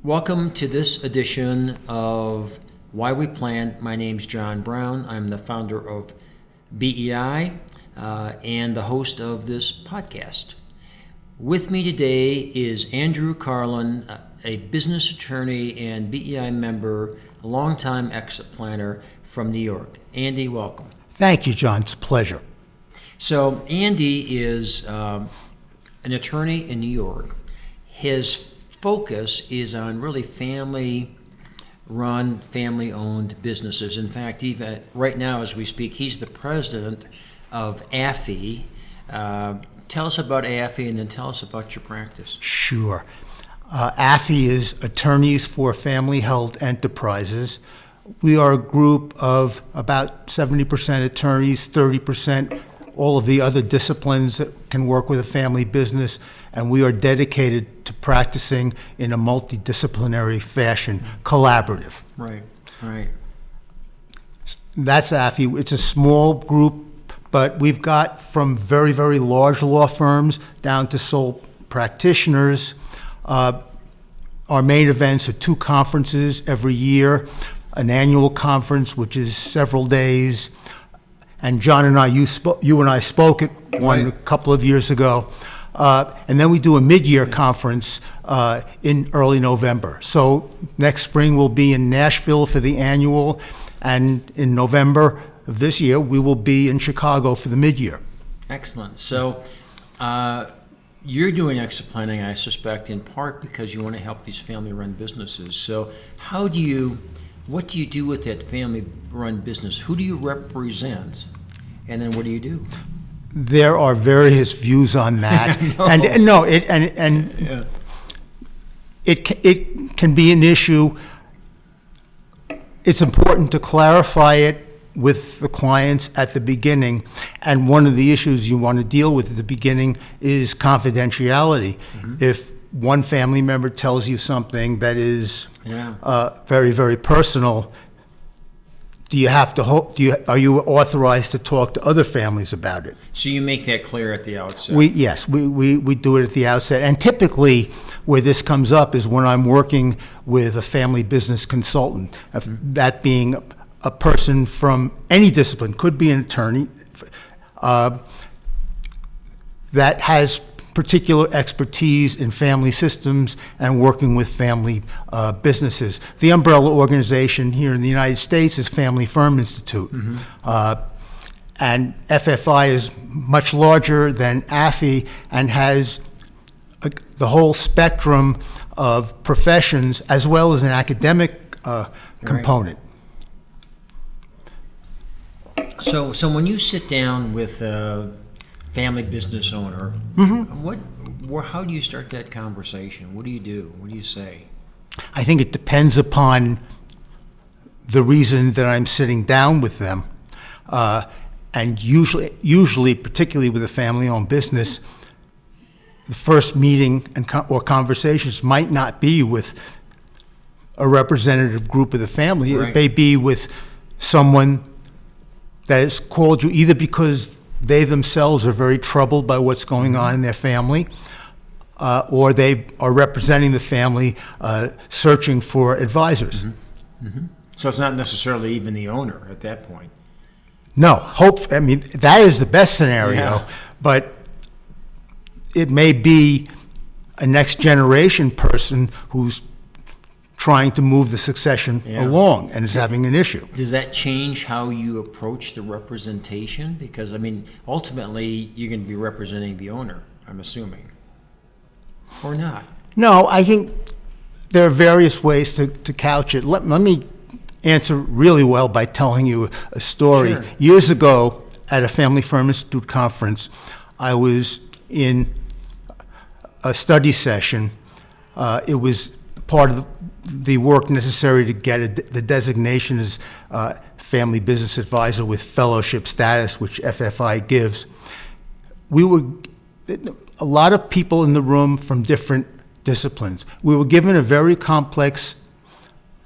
Welcome to this edition of Why We Plan. My name's John Brown. I'm the founder of BEI and the host of this podcast. With me today is Andrew Karlen, a business attorney and BEI member, a longtime exit planner from New York. Andy, welcome. Thank you, John. It's a pleasure. So Andy is an attorney in New York. His focus is on really family-run, family-owned businesses. In fact, even right now as we speak, he's the president of AFI. Tell us about AFI and then tell us about your practice. Sure. AFI is Attorneys for Family-Held Enterprises. We are a group of about 70% attorneys, 30% all of the other disciplines that can work with a family business, and we are dedicated to practicing in a multidisciplinary fashion, collaborative. Right. That's AFI. It's a small group, but we've got from very, very large law firms down to sole practitioners. Our main events are 2 conferences every year, an annual conference, which is several days, and John and I, you and I spoke at one a couple of years ago, and then we do a mid-year conference in early November. So next spring we'll be in Nashville for the annual, and in November of this year we will be in Chicago for the mid-year. Excellent. So you're doing exit planning, I suspect, in part because you want to help these family-run businesses. So what do you do with that family-run business? Who do you represent? And then what do you do? There are various views on that, it can be an issue. It's important to clarify it with the clients at the beginning, and one of the issues you want to deal with at the beginning is confidentiality. Mm-hmm. If one family member tells you something that is very, very personal, are you authorized to talk to other families about it? So you make that clear at the outset? Yes, we do it at the outset. And typically where this comes up is when I'm working with a family business consultant, that being a person from any discipline, could be an attorney, that has particular expertise in family systems and working with family businesses. The umbrella organization here in the United States is Family Firm Institute. Mm-hmm. And FFI is much larger than AFI and has the whole spectrum of professions as well as an academic component. So when you sit down with a family business owner, how do you start that conversation? What do you do? What do you say? I think it depends upon the reason that I'm sitting down with them. And usually, particularly with a family-owned business, the first meeting or conversations might not be with a representative group of the family. Right. It may be with someone that has called you either because they themselves are very troubled by what's going on in their family, or they are representing the family searching for advisors. Mm-hmm. Mm-hmm. So it's not necessarily even the owner at that point. No, that is the best scenario, but it may be a next generation person who's trying to move the succession along and is having an issue. Does that change how you approach the representation? Because, ultimately, you're going to be representing the owner, I'm assuming. Or not? No, I think there are various ways to couch it. Let me answer really well by telling you a story. Sure. Years ago, at a Family Firm Institute conference, I was in a study session. It was part of the work necessary to get the designation as Family Business Advisor with fellowship status, which FFI gives. We were a lot of people in the room from different disciplines. We were given a very complex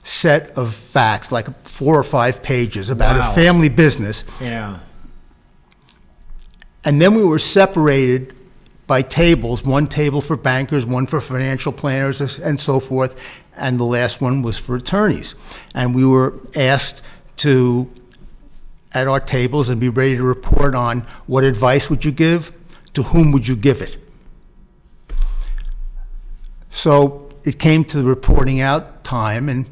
set of facts, like 4 or 5 pages about a family business. Yeah. And then we were separated by tables, one table for bankers, one for financial planners, and so forth, and the last one was for attorneys. And we were asked to, at our tables, and be ready to report on what advice would you give, to whom would you give it. So it came to the reporting out time, and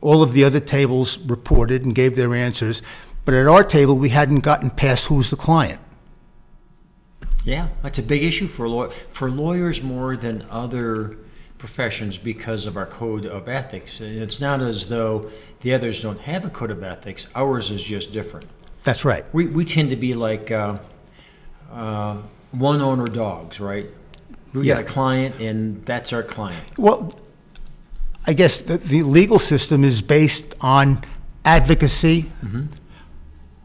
all of the other tables reported and gave their answers, but at our table, we hadn't gotten past who's the client. Yeah, that's a big issue for lawyers more than other professions because of our code of ethics. And it's not as though the others don't have a code of ethics. Ours is just different. That's right. We tend to be like one-owner dogs, right? We got a client, and that's our client. Well, I guess the legal system is based on advocacy,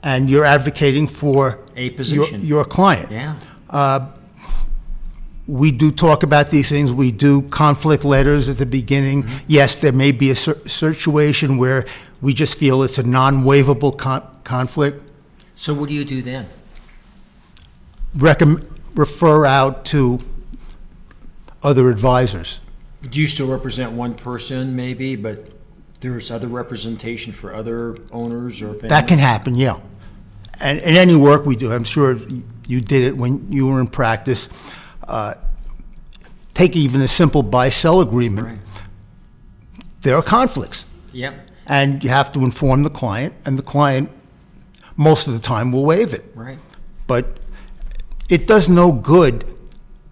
and you're advocating for A position. your client. Yeah. We do talk about these things. We do conflict letters at the beginning. Yes, there may be a situation where we just feel it's a non-waivable conflict. So what do you do then? Refer out to other advisors. Do you still represent one person maybe, but there's other representation for other owners or families? That can happen, yeah. And in any work we do, I'm sure you did it when you were in practice. Take even a simple buy-sell agreement. Right. There are conflicts. Yep. And you have to inform the client, and the client, most of the time, will waive it. Right. But it does no good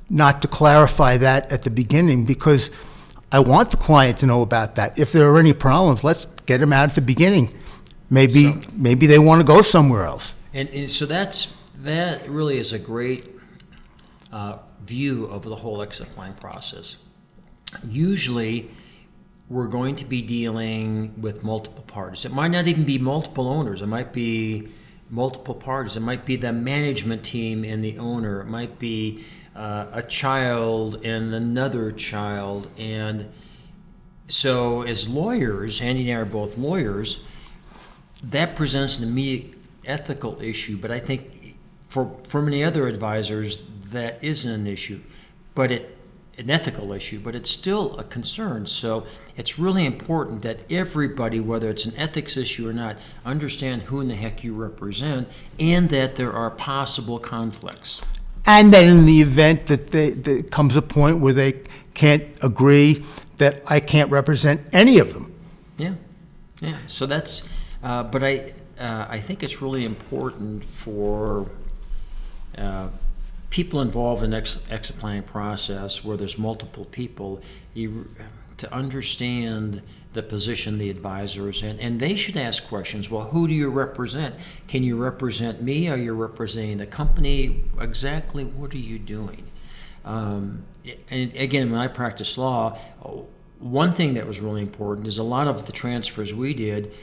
not to clarify that at the beginning, because I want the client to know about that. If there are any problems, let's get them out at the beginning. Maybe they want to go somewhere else. And so that really is a great view of the whole exit plan process. Usually, we're going to be dealing with multiple parties. It might not even be multiple owners. It might be multiple parties. It might be the management team and the owner. It might be a child and another child. And so as lawyers, Andy and I are both lawyers, that presents an immediate ethical issue. But I think for many other advisors, that isn't an issue, but an ethical issue, but it's still a concern. So it's really important that everybody, whether it's an ethics issue or not, understand who in the heck you represent, and that there are possible conflicts. And that in the event that there comes a point where they can't agree, that I can't represent any of them. Yeah. So that's, but I think it's really important for people involved in exit planning process where there's multiple people to understand the position the advisor is in, and they should ask questions. Well, who do you represent? Can you represent me? Are you representing the company? Exactly what are you doing? And again, when I practiced law, one thing that was really important is a lot of the transfers we did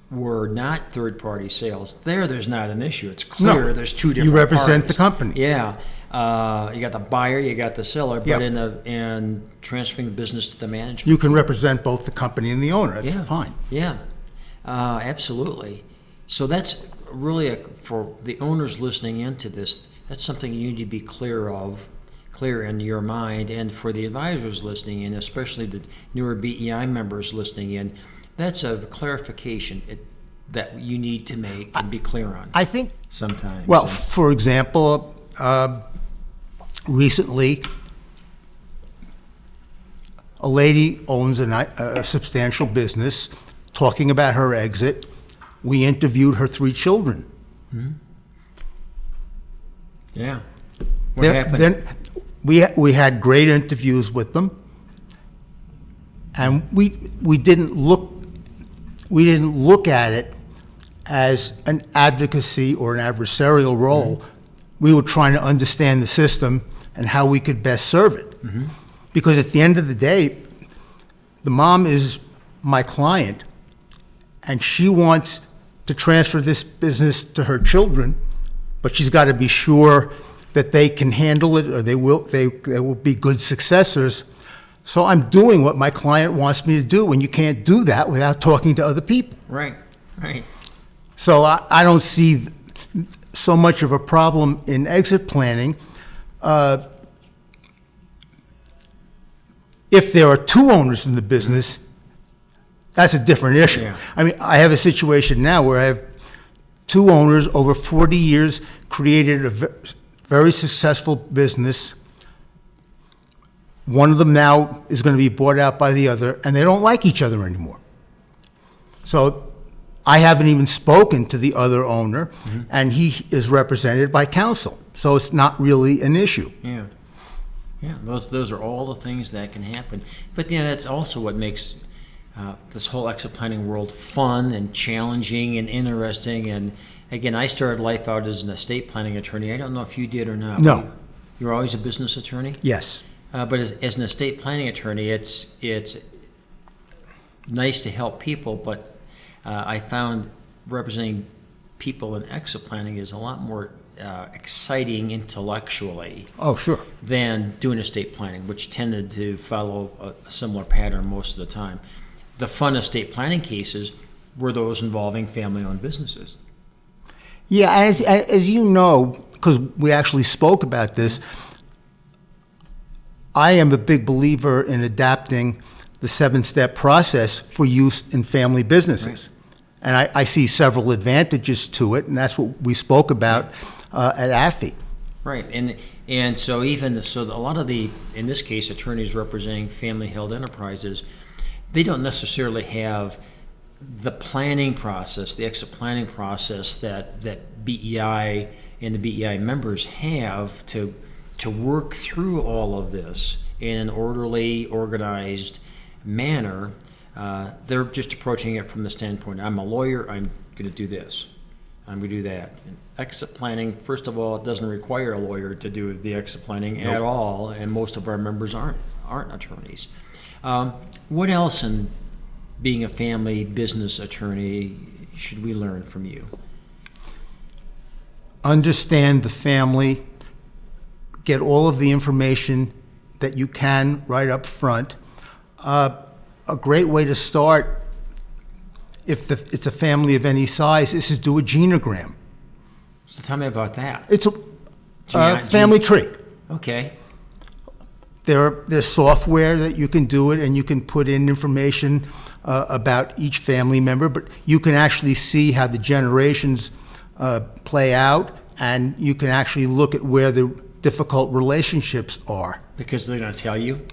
were not third-party sales. There's not an issue. It's clear. No, there's two different you represent parties. the company. Yeah. You got the buyer, you got the seller, but Yep. in transferring the business to the management. You can represent both the company and the owner. That's fine. Yeah, absolutely. So that's really, for the owners listening into this, that's something you need to be clear in your mind. And for the advisors listening in, especially the newer BEI members listening in, that's a clarification that you need to make and be clear on. I think sometimes. Well, for example, recently, a lady owns a substantial business. Talking about her exit, we interviewed her 3 children. Mm-hmm. Yeah. What happened? Then we had great interviews with them, and we didn't look at it as an advocacy or an adversarial role. Mm-hmm. We were trying to understand the system and how we could best serve it. Mm-hmm. Because at the end of the day, the mom is my client, and she wants to transfer this business to her children, but she's got to be sure that they can handle it, or they will be good successors. So I'm doing what my client wants me to do, and you can't do that without talking to other people. Right. So I don't see so much of a problem in exit planning, If there are two owners in the business, that's a different issue. Yeah. I mean, I have a situation now where I have two owners over 40 years, created a very successful business. One of them now is going to be bought out by the other, and they don't like each other anymore. So I haven't even spoken to the other owner, and he is represented by counsel. So it's not really an issue. Yeah. Yeah, those are all the things that can happen. But that's also what makes this whole exit planning world fun and challenging and interesting. And again, I started life out as an estate planning attorney. I don't know if you did or not. No. You were always a business attorney? Yes. But as an estate planning attorney, it's nice to help people, but I found representing people in exit planning is a lot more exciting intellectually Oh, sure. than doing estate planning, which tended to follow a similar pattern most of the time. The fun estate planning cases were those involving family-owned businesses. Yeah, as you know, because we actually spoke about this, I am a big believer in adapting the 7-step process for use in family businesses. And I see several advantages to it, and that's what we spoke about at AFI. Right, and so a lot of the, in this case, attorneys representing family-held enterprises, they don't necessarily have the planning process, the exit planning process that BEI and the BEI members have to work through all of this in an orderly, organized manner. They're just approaching it from the standpoint, I'm a lawyer, I'm going to do this, I'm going to do that. And exit planning, first of all, it doesn't require a lawyer to do the exit planning at all, and most of our members aren't attorneys. What else in being a family business attorney should we learn from you? Understand the family, get all of the information that you can right up front. A great way to start, if it's a family of any size, is to do a genogram. So tell me about that. It's a family tree. Okay. There's software that you can do it, and you can put in information about each family member, but you can actually see how the generations play out, and you can actually look at where the difficult relationships are. Because they're going to tell you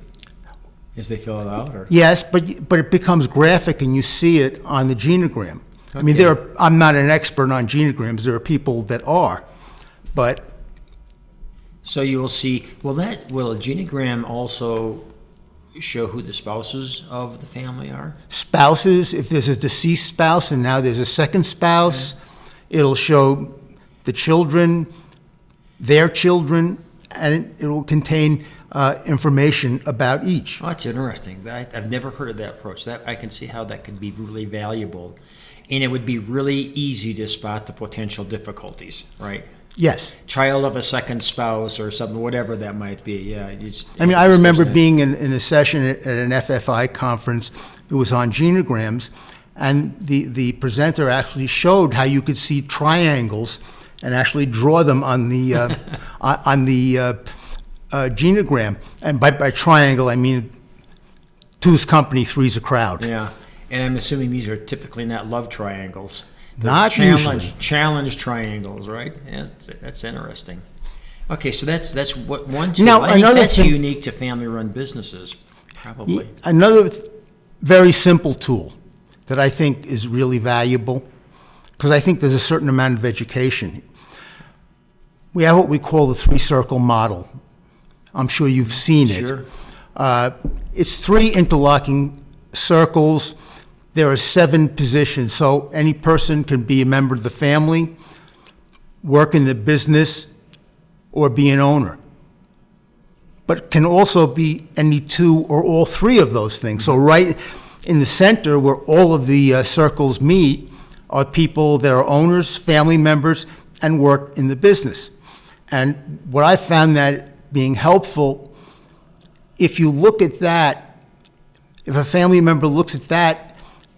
as they fill it out? Or? Yes, but it becomes graphic, and you see it on the genogram. Okay. I mean, I'm not an expert on genograms. There are people that are, but... So you will see, will a genogram also show who the spouses of the family are? Spouses, if there's a deceased spouse and now there's a second spouse, it'll show the children, their children, and it will contain information about each. Oh, that's interesting. I've never heard of that approach. That I can see how that could be really valuable. And it would be really easy to spot the potential difficulties, right? Yes. Child of a second spouse or something, whatever that might be. Yeah. I remember being in a session at an FFI conference. It was on genograms, and the presenter actually showed how you could see triangles and actually draw them on the genogram. And by triangle, I mean two's company, three's a crowd. Yeah. And I'm assuming these are typically not love triangles. Not usually. Challenge triangles, right? Yeah, that's interesting. Okay, so that's what one tool. Now, I think that's unique to family-run businesses, probably. Another very simple tool that I think is really valuable, because I think there's a certain amount of education. We have what we call the 3-circle model. I'm sure you've seen it. Sure. It's 3 interlocking circles. There are 7 positions, so any person can be a member of the family, work in the business, or be an owner. But can also be any 2 or all 3 of those things. So right in the center, where all of the circles meet, are people that are owners, family members, and work in the business. And what I found that being helpful, if you look at that, if a family member looks at that,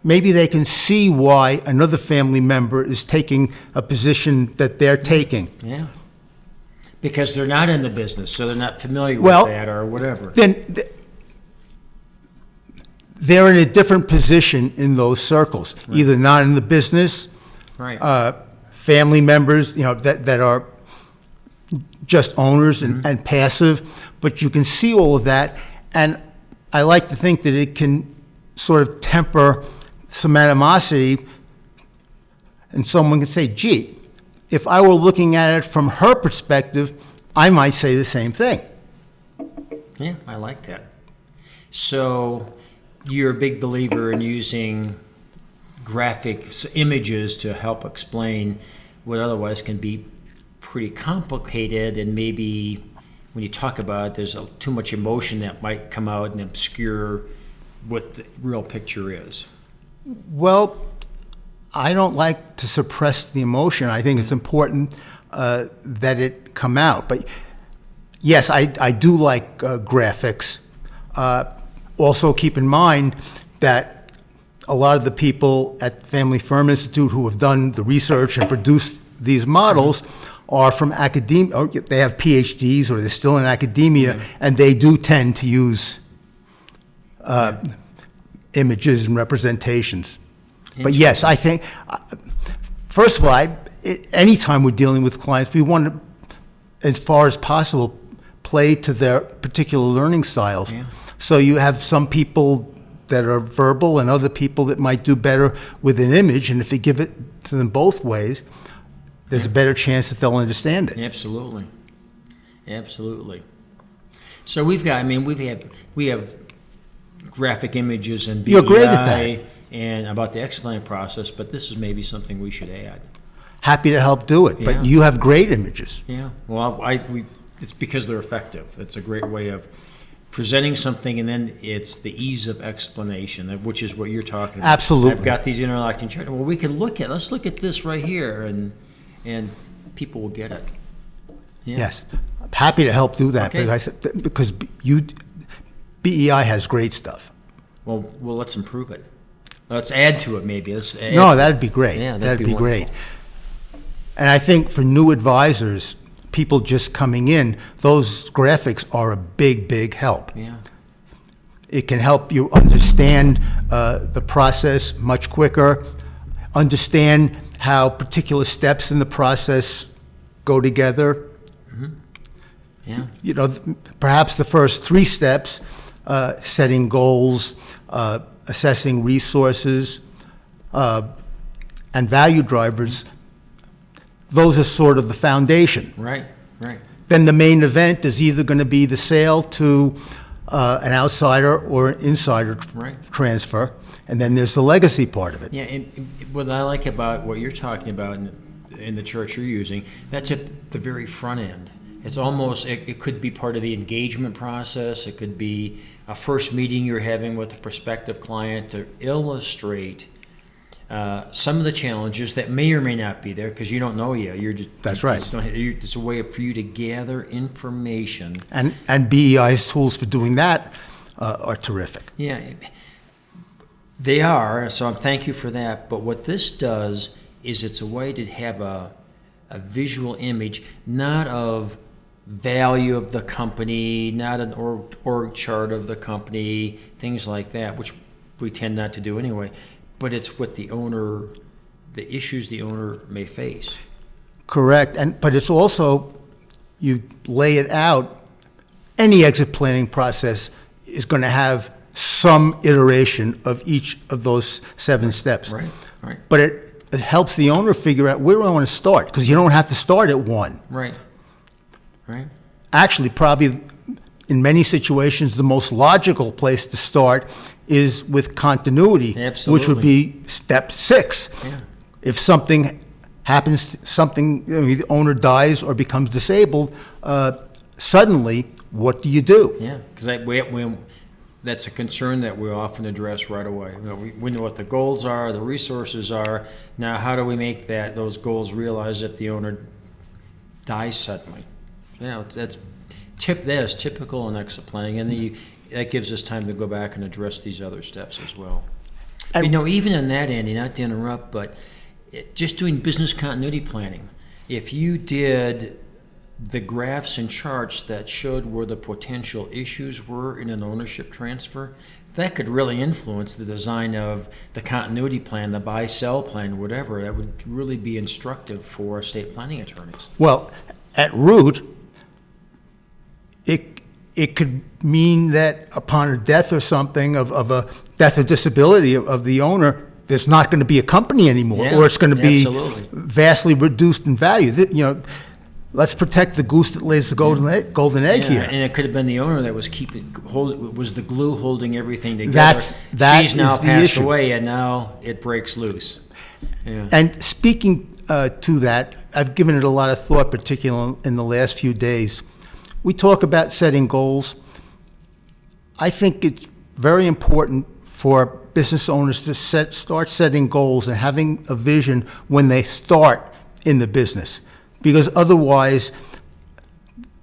maybe they can see why another family member is taking a position that they're taking. Yeah. Because they're not in the business, so they're not familiar Well, with that or whatever. They're in a different position in those circles, either not in the business, Right. family members, that are just owners and passive, but you can see all of that, and I like to think that it can sort of temper some animosity, and someone can say, gee, if I were looking at it from her perspective, I might say the same thing. Yeah, I like that. So you're a big believer in using graphic images to help explain what otherwise can be pretty complicated, and maybe when you talk about it, there's too much emotion that might come out and obscure what the real picture is. Well, I don't like to suppress the emotion. I think it's important that it come out. But yes, I do like graphics. Also keep in mind that a lot of the people at Family Firm Institute who have done the research and produced these models are from academia, or they have PhDs, or they're still in academia, and they do tend to use images and representations. But yes, I think, first of all, anytime we're dealing with clients, we want to, as far as possible, play to their particular learning styles. Yeah. So you have some people that are verbal and other people that might do better with an image, and if you give it to them both ways, there's a better chance that they'll understand it. Absolutely. Absolutely. So we have graphic images and BEI. You're great at that. And about the explain process, but this is maybe something we should add. Happy to help do it, Yeah. but you have great images. Yeah. Well, it's because they're effective. It's a great way of presenting something, and then it's the ease of explanation, which is what you're talking about. Absolutely. I've got these interlocking charts. Well, let's look at this right here, and people will get it. Yeah. Yes, I'm happy to help do that, Okay. because BEI has great stuff. Well, let's improve it. Let's add to it, maybe. No, that'd be great. Yeah, that'd be great. wonderful. And I think for new advisors, people just coming in, those graphics are a big, big help. Yeah. It can help you understand the process much quicker, understand how particular steps in the process go together. Yeah. Perhaps the first 3 steps, setting goals, assessing resources, and value drivers, those are sort of the foundation. Right. Then the main event is either going to be the sale to an outsider or an insider transfer, and then there's the legacy part of it. Yeah, and what I like about what you're talking about in the chart you're using, that's at the very front end. It's almost, it could be part of the engagement process. It could be a first meeting you're having with a prospective client to illustrate some of the challenges that may or may not be there, because you don't know yet. That's right. It's a way for you to gather information. And BEI's tools for doing that are terrific. Yeah, they are. So thank you for that. But what this does is it's a way to have a visual image, not of value of the company, not an org chart of the company, things like that, which we tend not to do anyway. But it's what the issues the owner may face. Correct. But it's also, you lay it out, any exit planning process is going to have some iteration of each of those 7 steps. Right. But it helps the owner figure out, where do I want to start? Because you don't have to start at 1. Right. Actually, probably in many situations, the most logical place to start is with continuity, Absolutely. which would be step 6. Yeah. If something happens, the owner dies or becomes disabled, suddenly, what do you do? Yeah, because that's a concern that we often address right away. We know what the goals are, the resources are. Now, how do we make those goals realized if the owner dies suddenly? That is typical in exit planning, and that gives us time to go back and address these other steps as well. And Even in that, Andy, not to interrupt, but just doing business continuity planning. If you did the graphs and charts that showed where the potential issues were in an ownership transfer, that could really influence the design of the continuity plan, the buy-sell plan, whatever. That would really be instructive for estate planning attorneys. Well, at root, it could mean that upon a death or something of a death or disability of the owner, there's not going to be a company anymore, or it's going to be absolutely vastly reduced in value. Let's protect the goose that lays the golden egg here. And it could have been the owner that was was the glue holding everything together. She's now passed away, and now it breaks loose. Yeah. And speaking to that, I've given it a lot of thought, particularly in the last few days. We talk about setting goals. I think it's very important for business owners to start setting goals and having a vision when they start in the business, because otherwise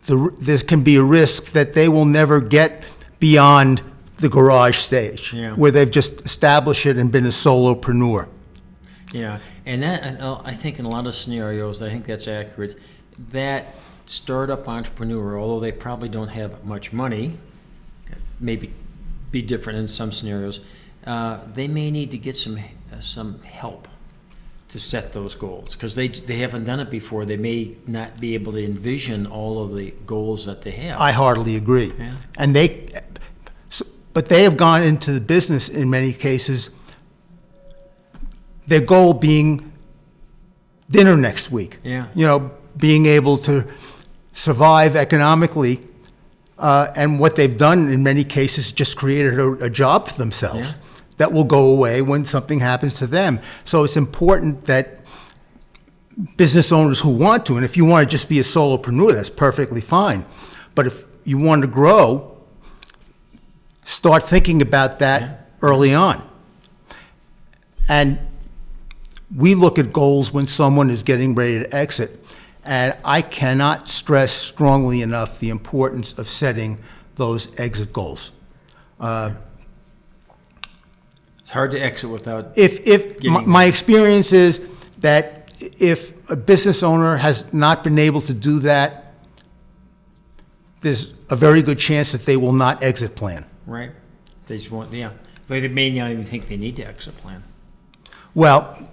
there can be a risk that they will never get beyond the garage stage, where they've just established it and been a solopreneur. Yeah, and that, I think in a lot of scenarios, I think that's accurate. That startup entrepreneur, although they probably don't have much money, maybe be different in some scenarios, they may need to get some help to set those goals, because they haven't done it before. They may not be able to envision all of the goals that they have. I heartily agree. Yeah. And but they have gone into the business in many cases, their goal being dinner next week. Yeah. Being able to survive economically, and what they've done in many cases just created a job for themselves that will go away when something happens to them. So it's important that business owners who want to, and if you want to just be a solopreneur, that's perfectly fine. But if you want to grow, start thinking about that early on. And we look at goals when someone is getting ready to exit. And I cannot stress strongly enough the importance of setting those exit goals. It's hard to exit without. My experience is that if a business owner has not been able to do that, there's a very good chance that they will not exit plan. Right. They just won't. Yeah. But they may not even think they need to exit plan. Well,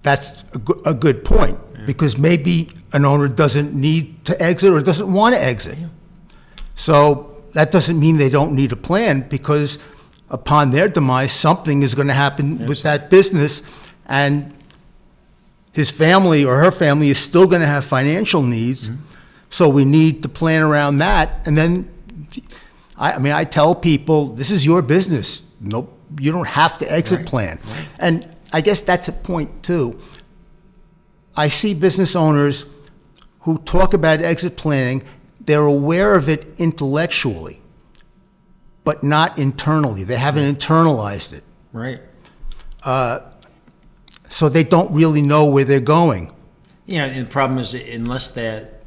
that's a good point, because maybe an owner doesn't need to exit or doesn't want to exit. Yeah. So that doesn't mean they don't need a plan, because upon their demise, something is going to happen with that business, and his family or her family is still going to have financial needs. Mm-hmm. So we need to plan around that. And then, I tell people, this is your business. Nope, you don't have to exit plan. Right. And I guess that's a point too. I see business owners who talk about exit planning, they're aware of it intellectually, but not internally. They haven't internalized it. Right. So they don't really know where they're going. Yeah, and the problem is, unless that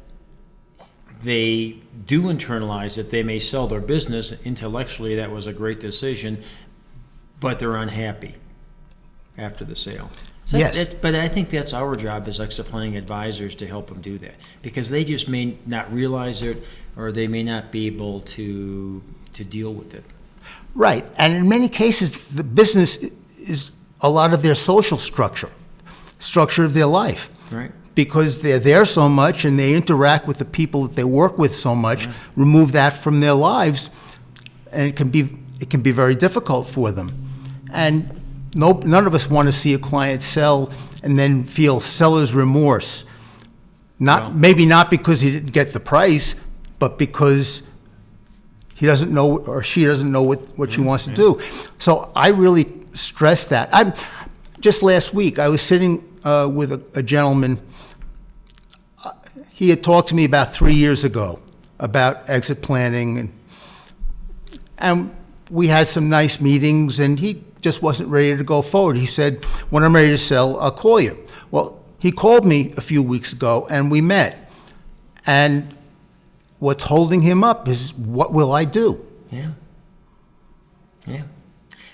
they do internalize it, they may sell their business. Intellectually, that was a great decision, but they're unhappy after the sale. So yes. But I think that's our job as exit planning advisors, to help them do that, because they just may not realize it, or they may not be able to deal with it. Right. And in many cases, the business is a lot of their social structure of their life. Right. Because they're there so much and they interact with the people that they work with so much, Right. Remove that from their lives, and it can be very difficult for them. And none of us want to see a client sell and then feel seller's remorse. Maybe not because he didn't get the price, but because he doesn't know, or she doesn't know what she wants to do. So I really stress that. Just last week, I was sitting with a gentleman. He had talked to me about 3 years ago about exit planning, and we had some nice meetings, and he just wasn't ready to go forward. He said, when I'm ready to sell, I'll call you. Well, he called me a few weeks ago, and we met. And what's holding him up is, what will I do? Yeah. Yeah.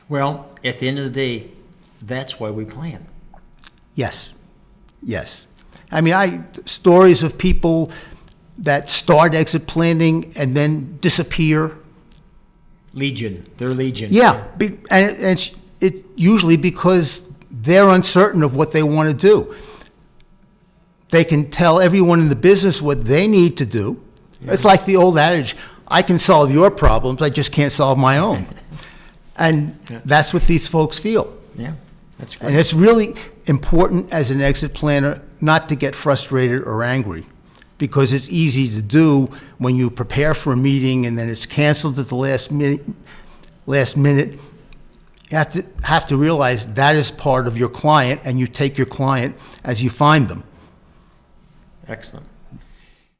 Well, at the end of the day, that's why we plan. Yes. Yes. I mean, stories of people that start exit planning and then disappear. Legion. They're legion. Yeah, and it usually because they're uncertain of what they want to do. They can tell everyone in the business what they need to do. Yeah. It's like the old adage, I can solve your problems, I just can't solve my own. And that's what these folks feel. Yeah, that's great. And it's really important as an exit planner not to get frustrated or angry, because it's easy to do when you prepare for a meeting and then it's canceled at the last minute. You have to realize that is part of your client, and you take your client as you find them. Excellent.